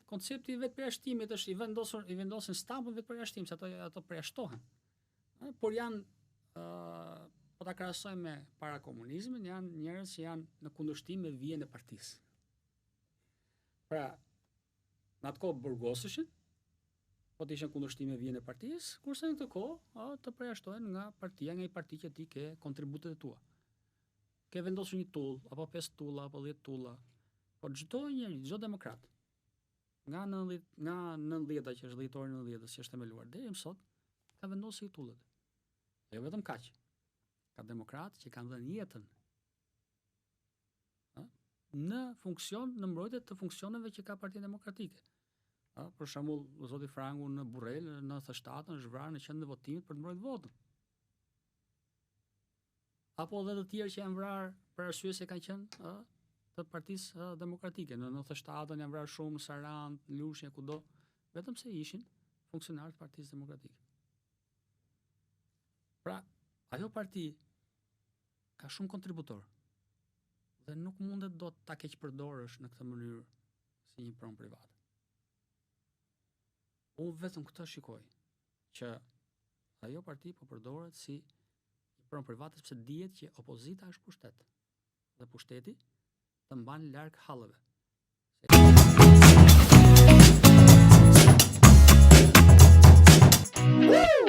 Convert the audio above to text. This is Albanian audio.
koncepti i vetë përjashtimit është i vendosin stampën vetë përjashtim, se ato përjashtohen. Por janë po ta krahasojmë me para komunizmin, janë njerëz që janë në kundërshtim me vijën e partisë. Pra, në atë kohë burgosëshin, po të ishin kundërshtim me vijën e partisë, kurse në këtë kohë të përjashtohen nga partia, nga i parti që ti ke kontributet e tua. Ke vendosur një tull, apo 5 tulla, apo 10 tulla, por çdo njeri, çdo demokrat, nga 90-ta që është dhjetori 90-tës që është themeluar deri më sot, ka vendosur i tullet. Jo vetëm kaq. Ka demokratë që kanë dhënë jetën në funksion, në mbrojtje të funksioneve që ka Partia Demokratike. Për shembull, zoti Frangu në Burrel në 97-ën është vrarë në qendrën e votimit për të mbrojtur votën. Apo edhe të tjerë që janë vrarë për arsye se kanë qenë të Partisë Demokratike. Në 97-ën janë vrarë shumë Sarand, Lushnjë, kudo, vetëm se ishin funksionarë të Partisë Demokratike. Pra, ajo parti ka shumë kontributor dhe nuk mundet do ta keqpërdorësh në këtë mënyrë si një pronë private. Unë vetëm këtë shikoj, që ajo parti po përdoret si një pronë private sepse dihet që opozita është pushtet dhe pushteti të mban larg hallëve. Woo!